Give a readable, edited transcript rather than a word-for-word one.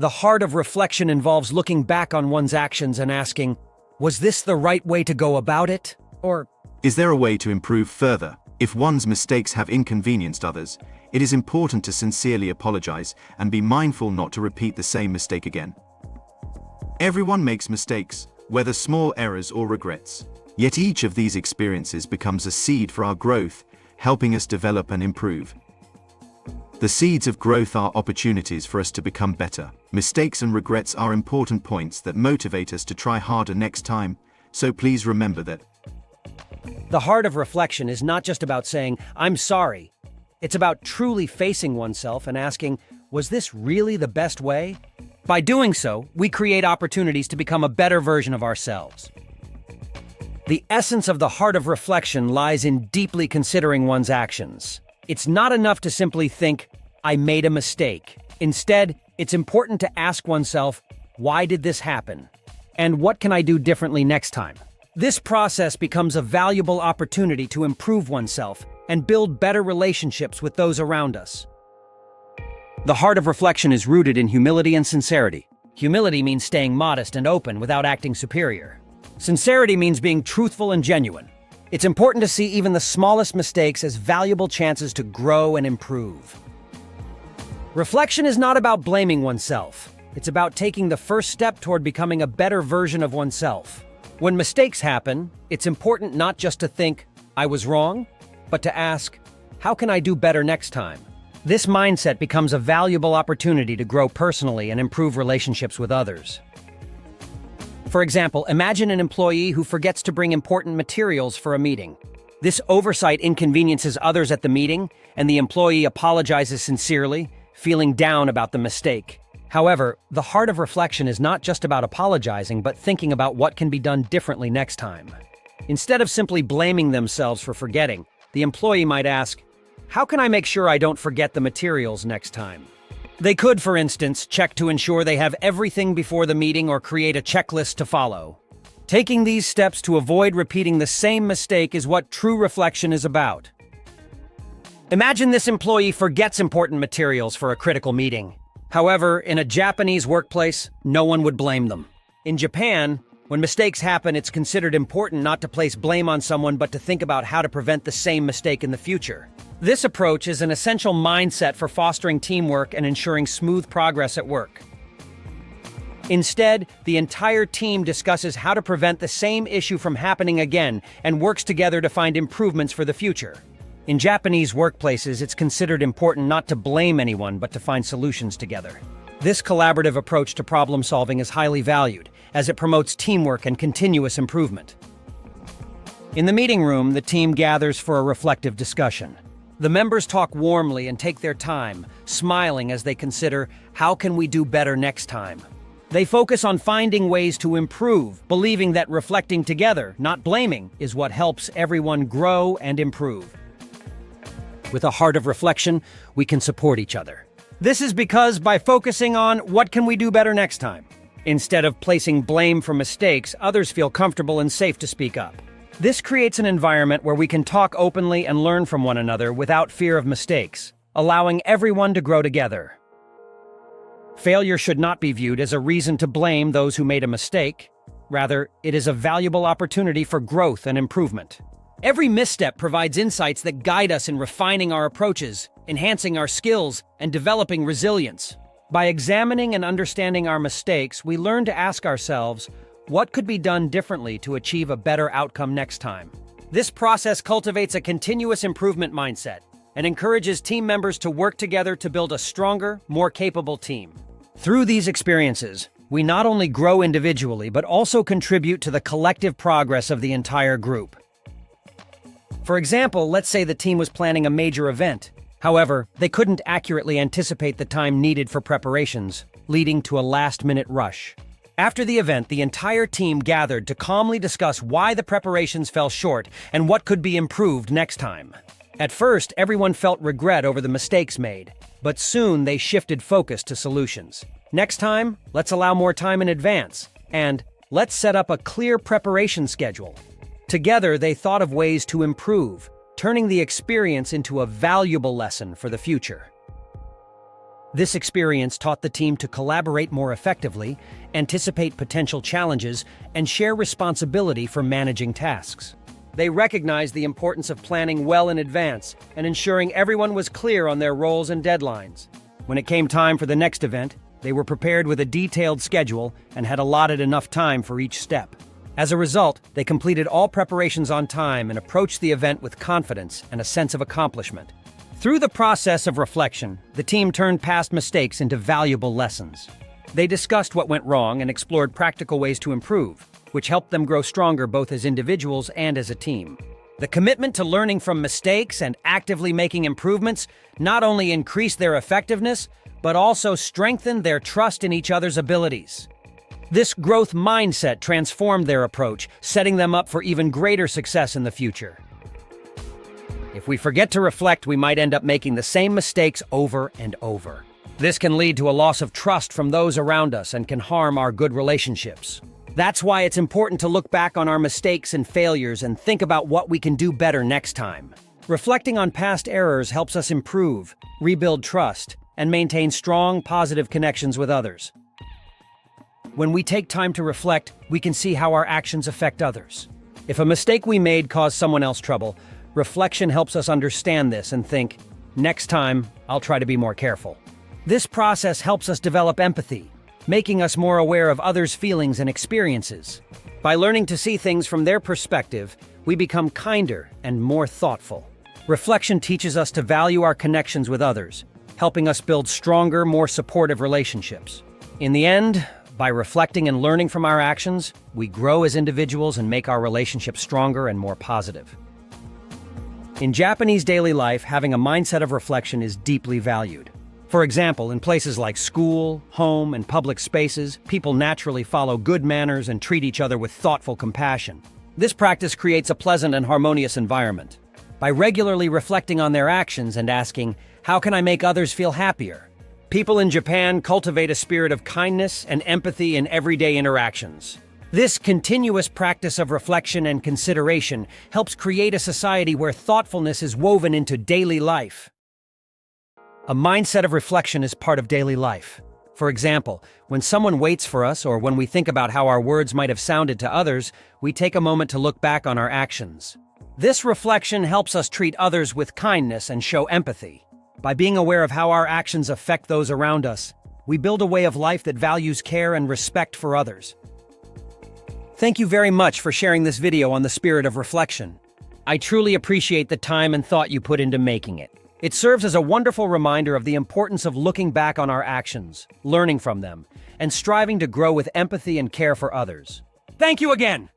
The heart of reflection involves looking back on one's actions and asking, was this the right way to go about it? Or, is there a way to improve further? If one's mistakes have inconvenienced others, it is important to sincerely apologize and be mindful not to repeat the same mistake again. Everyone makes mistakes, whether small errors or regrets. Yet each of these experiences becomes a seed for our growth, helping us develop and improve. The seeds of growth are opportunities for us to become better. Mistakes and regrets are important points that motivate us to try harder next time, so please remember that. the heart of reflection is not just about saying, I'm sorry. It's about truly facing oneself and asking, was this really the best way? By doing so, we create opportunities to become a better version of ourselves. The essence of the heart of reflection lies in deeply considering one's actions. It's not enough to simply think, I made a mistake. Instead, it's important to ask oneself, why did this happen? And what can I do differently next time? This process becomes a valuable opportunity to improve oneself and build better relationships with those around us. The heart of reflection is rooted in humility and sincerity. Humility means staying modest and open without acting superior. Sincerity means being truthful and genuine. It's important to see even the smallest mistakes as valuable chances to grow and improve. Reflection is not about blaming oneself. It's about taking the first step toward becoming a better version of oneself. When mistakes happen, it's important not just to think, I was wrong, but to ask, how can I do better next time? This mindset becomes a valuable opportunity to grow personally and improve relationships with others. For example, imagine an employee who forgets to bring important materials for a meeting. This oversight inconveniences others at the meeting, and the employee apologizes sincerely, feeling down about the mistake. However, the heart of reflection is not just about apologizing, but thinking about what can be done differently next time. Instead of simply blaming themselves for forgetting, the employee might ask, how can I make sure I don't forget the materials next time? They could, for instance, check to ensure they have everything before the meeting or create a checklist to follow. Taking these steps to avoid repeating the same mistake is what true reflection is about. Imagine this employee forgets important materials for a critical meeting. However, in a Japanese workplace, no one would blame them. In Japan, when mistakes happen, it's considered important not to place blame on someone but to think about how to prevent the same mistake in the future. This approach is an essential mindset for fostering teamwork and ensuring smooth progress at work. Instead, the entire team discusses how to prevent the same issue from happening again and works together to find improvements for the future. In Japanese workplaces, it's considered important not to blame anyone but to find solutions together. This collaborative approach to problem solving is highly valued, as it promotes teamwork and continuous improvement. In the meeting room, the team gathers for a reflective discussion. The members talk warmly and take their time, smiling as they consider, how can we do better next time? They focus on finding ways to improve, believing that reflecting together, not blaming, is what helps everyone grow and improve. With a heart of reflection, we can support each other. This is because by focusing on what can we do better next time, instead of placing blame for mistakes, others feel comfortable and safe to speak up. This creates an environment where we can talk openly and learn from one another without fear of mistakes, allowing everyone to grow together. Failure should not be viewed as a reason to blame those who made a mistake. Rather, it is a valuable opportunity for growth and improvement. Every misstep provides insights that guide us in refining our approaches, enhancing our skills, and developing resilience. By examining and understanding our mistakes, we learn to ask ourselves, what could be done differently to achieve a better outcome next time? This process cultivates a continuous improvement mindset and encourages team members to work together to build a stronger, more capable team. Through these experiences, we not only grow individually, but also contribute to the collective progress of the entire group. For example, let's say the team was planning a major event. However, they couldn't accurately anticipate the time needed for preparations, leading to a last-minute rush. After the event, the entire team gathered to calmly discuss why the preparations fell short and what could be improved next time. At first, everyone felt regret over the mistakes made, but soon they shifted focus to solutions. Next time, let's allow more time in advance, and let's set up a clear preparation schedule. Together, they thought of ways to improve, turning the experience into a valuable lesson for the future. This experience taught the team to collaborate more effectively, anticipate potential challenges, and share responsibility for managing tasks. They recognized the importance of planning well in advance and ensuring everyone was clear on their roles and deadlines. When it came time for the next event, they were prepared with a detailed schedule and had allotted enough time for each step. As a result, they completed all preparations on time and approached the event with confidence and a sense of accomplishment. Through the process of reflection, the team turned past mistakes into valuable lessons. They discussed what went wrong and explored practical ways to improve, which helped them grow stronger both as individuals and as a team. The commitment to learning from mistakes and actively making improvements not only increased their effectiveness, but also strengthened their trust in each other's abilities. This growth mindset transformed their approach, setting them up for even greater success in the future. If we forget to reflect, we might end up making the same mistakes over and over. This can lead to a loss of trust from those around us and can harm our good relationships. That's why it's important to look back on our mistakes and failures and think about what we can do better next time. Reflecting on past errors helps us improve, rebuild trust, and maintain strong, positive connections with others. When we take time to reflect, we can see how our actions affect others. If a mistake we made caused someone else trouble, reflection helps us understand this and think, next time, I'll try to be more careful. This process helps us develop empathy, making us more aware of others' feelings and experiences. By learning to see things from their perspective, we become kinder and more thoughtful. Reflection teaches us to value our connections with others, helping us build stronger, more supportive relationships. In the end, by reflecting and learning from our actions, we grow as individuals and make our relationships stronger and more positive. In Japanese daily life, having a mindset of reflection is deeply valued. For example, in places like school, home, and public spaces, people naturally follow good manners and treat each other with thoughtful compassion. This practice creates a pleasant and harmonious environment. By regularly reflecting on their actions and asking, "How can I make others feel happier?" People in Japan cultivate a spirit of kindness and empathy in everyday interactions. This continuous practice of reflection and consideration helps create a society where thoughtfulness is woven into daily life. A mindset of reflection is part of daily life. For example, when someone waits for us or when we think about how our words might have sounded to others, we take a moment to look back on our actions. This reflection helps us treat others with kindness and show empathy. By being aware of how our actions affect those around us, we build a way of life that values care and respect for others. Thank you very much for sharing this video on the spirit of reflection. I truly appreciate the time and thought you put into making it. It serves as a wonderful reminder of the importance of looking back on our actions, learning from them, and striving to grow with empathy and care for others. Thank you again!